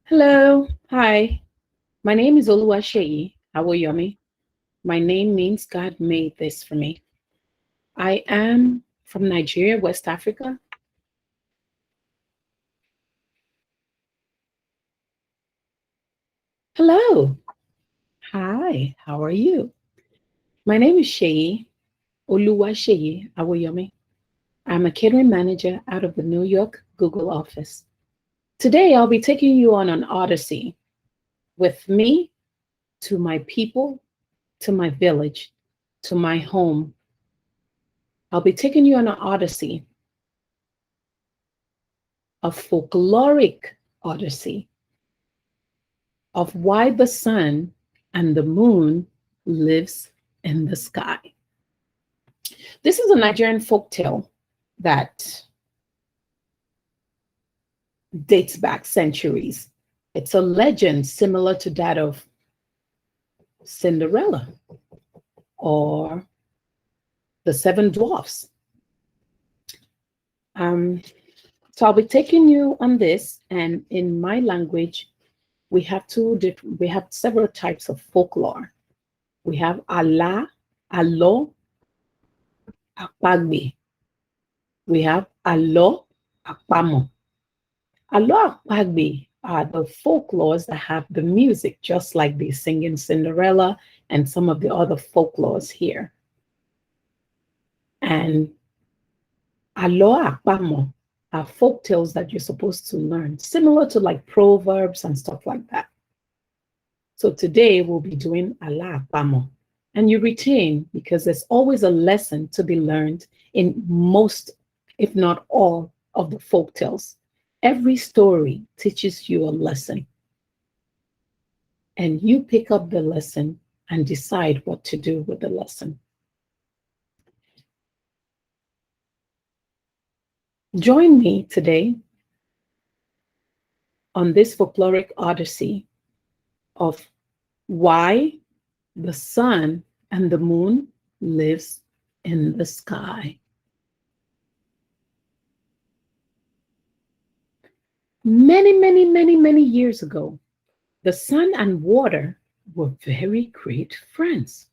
Hello, hi. My name is Oluwaseyi Awoyomi. My name means God made this for me. I am from Nigeria, West Africa. Hello, hi. How are you? My name is Sheyi Oluwaseyi Awoyomi. I'm a catering manager out of the New York Google office. Today, I'll be taking you on an odyssey with me to my people, to my village, to my home. I'll be taking you on an odyssey, a folkloric odyssey of why the sun and the moon lives in the sky. This is a Nigerian folk tale that dates back centuries. It's a legend similar to that of Cinderella or the Seven Dwarfs. Um, so I'll be taking you on this, and in my language, we have several types of folklore. We have Allah, Alo, Apagbe. We have Alo, Apamo. Alo, Apagbe are the folklores that have the music, just like they sing in Cinderella and some of the other folklores here. And Alo, Apamo are folk tales that you're supposed to learn, similar to like proverbs and stuff like that. So today we'll be doing Allah, Apamo. And you retain because there's always a lesson to be learned in most, if not all, of the folk tales. Every story teaches you a lesson, and you pick up the lesson and decide what to do with the lesson. Join me today on this folkloric odyssey of why the sun and the moon lives in the sky. Many years ago, the sun and water were very great friends.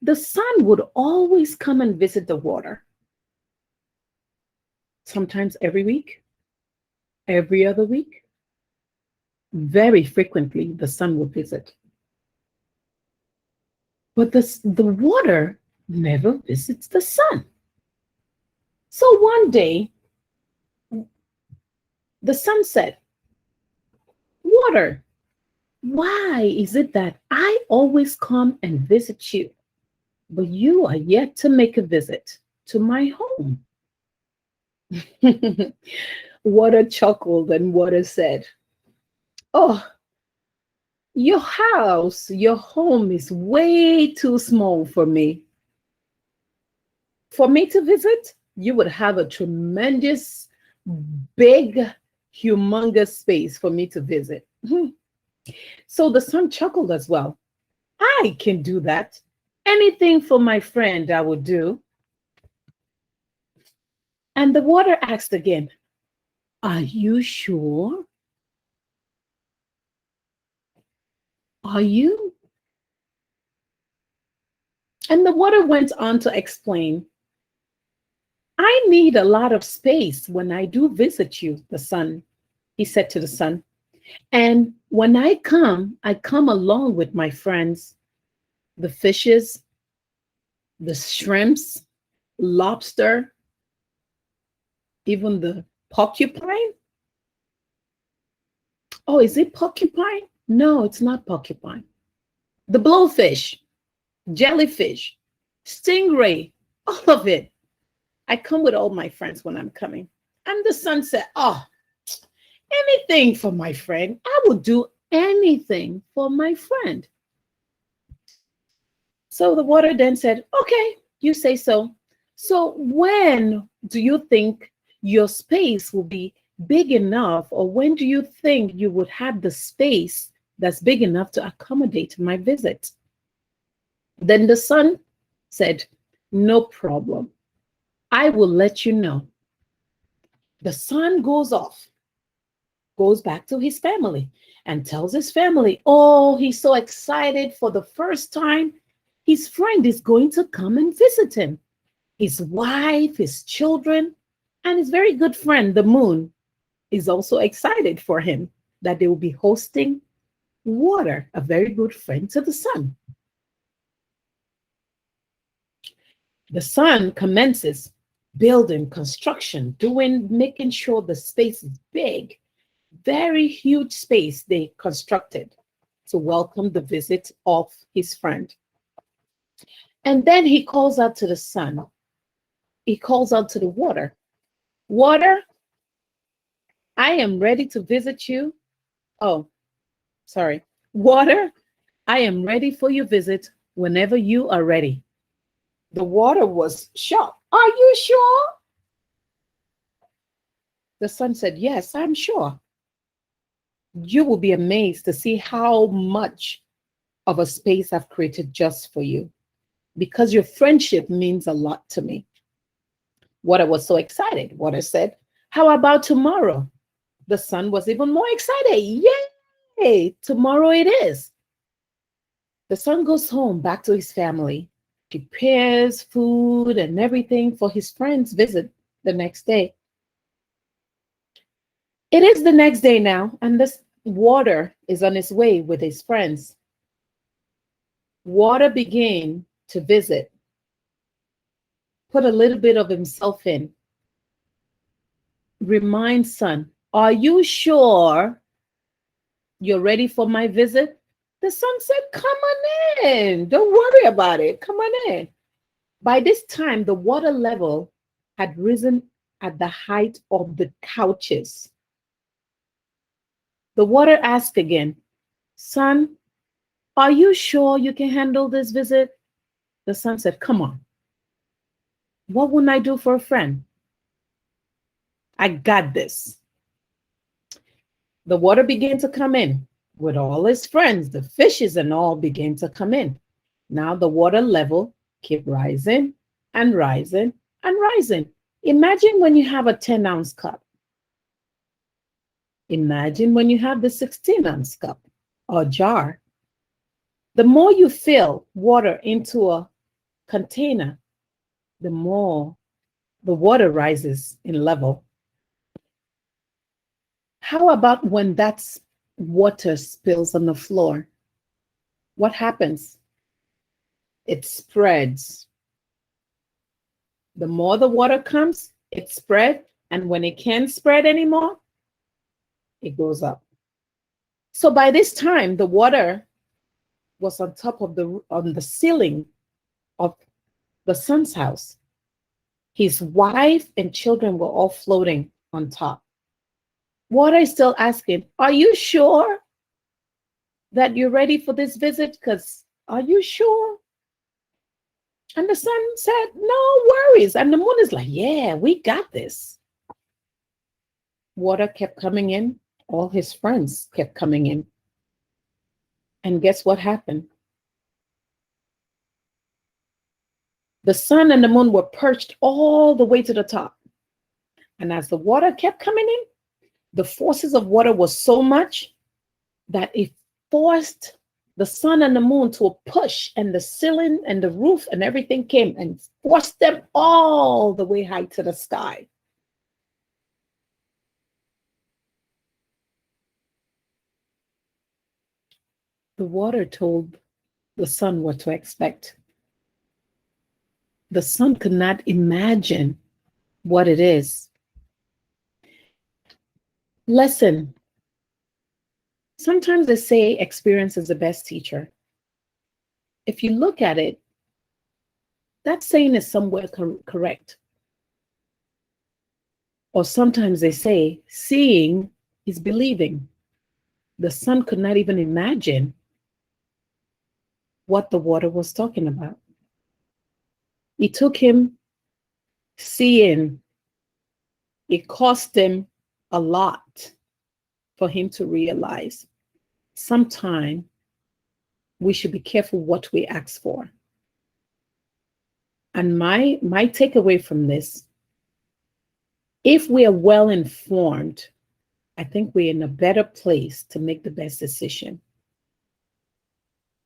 The sun would always come and visit the water, sometimes every week, every other week. Very frequently, the sun would visit. But the water never visits the sun. So one day, the sun said, "Water, why is it that I always come and visit you, but you are yet to make a visit to my home?" Water chuckled and Water said, "Oh, your house, your home is way too small for me. For me to visit, you would have a tremendous, big, humongous space for me to visit." So the sun chuckled as well. "I can do that. Anything for my friend I would do." And the water asked again, "Are you sure? Are you?" And the water went on to explain, "I need a lot of space when I do visit you," the sun. He said to the sun. "And when I come along with my friends, the fishes, the shrimps, lobster, even the porcupine." Oh, is it porcupine? No, it's not porcupine. The blowfish, jellyfish, stingray, all of it. I come with all my friends when I'm coming. And the sun said, "Oh, anything for my friend. I will do anything for my friend." So the water then said, "Okay, you say so. So when do you think your space will be big enough, or when do you think you would have the space that's big enough to accommodate my visit?" Then the sun said, "No problem. I will let you know." The sun goes off, goes back to his family and tells his family, oh, he's so excited for the first time. His friend is going to come and visit him. His wife, his children, and his very good friend, the moon, is also excited for him that they will be hosting water, a very good friend to the sun. The sun commences building, construction, making sure the space is big, very huge space they constructed to welcome the visit of his friend. And then he calls out to the sun. He calls out to the water. Water, I am ready to visit you. Oh, sorry. Water, I am ready for your visit whenever you are ready. The water was shocked. Are you sure? The sun said, yes, I'm sure. You will be amazed to see how much of a space I've created just for you, because your friendship means a lot to me. Water was so excited. Water said, how about tomorrow? The sun was even more excited. Yay! Tomorrow it is. The son goes home back to his family, prepares food and everything for his friend's visit the next day. It is the next day now, and this water is on his way with his friends. Water began to visit, put a little bit of himself in. Remind son, are you sure you're ready for my visit? The son said, come on in. Don't worry about it. Come on in. By this time, the water level had risen at the height of the couches. The water asked again, son, are you sure you can handle this visit? The son said, come on. What wouldn't I do for a friend? I got this. The water began to come in with all his friends. The fishes and all began to come in. Now the water level kept rising and rising and rising. Imagine when you have a 10-ounce cup. Imagine when you have the 16-ounce cup or jar. The more you fill water into a container, the more the water rises in level. How about when that water spills on the floor? What happens? It spreads. The more the water comes, it spreads, and when it can't spread anymore, it goes up. So by this time, the water was on top of on the ceiling of the son's house. His wife and children were all floating on top. Water is still asking, are you sure that you're ready for this visit? Because are you sure? And the son said, no worries. And the moon is like, yeah, we got this. Water kept coming in. All his friends kept coming in. And guess what happened? The sun and the moon were perched all the way to the top. And as the water kept coming in, the forces of water was so much that it forced the sun and the moon to a push, and the ceiling and the roof and everything came and forced them all the way high to the sky. The water told the sun what to expect. The sun could not imagine what it is. Lesson. Sometimes they say experience is the best teacher. If you look at it, that saying is somewhere correct. Or sometimes they say seeing is believing. The son could not even imagine what the water was talking about. It took him seeing. It cost him a lot for him to realize sometime we should be careful what we ask for. And my takeaway from this, if we are well informed I think we're in a better place to make the best decision,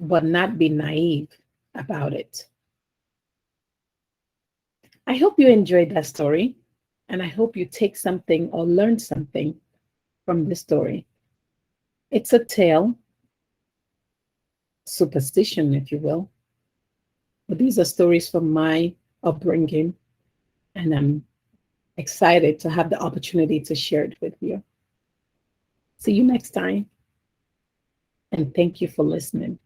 but not be naive about it. I hope you enjoyed that story, and I hope you take something or learn something from this story. It's a tale, superstition, if you will, but these are stories from my upbringing, and I'm excited to have the opportunity to share it with you. See you next time, and thank you for listening.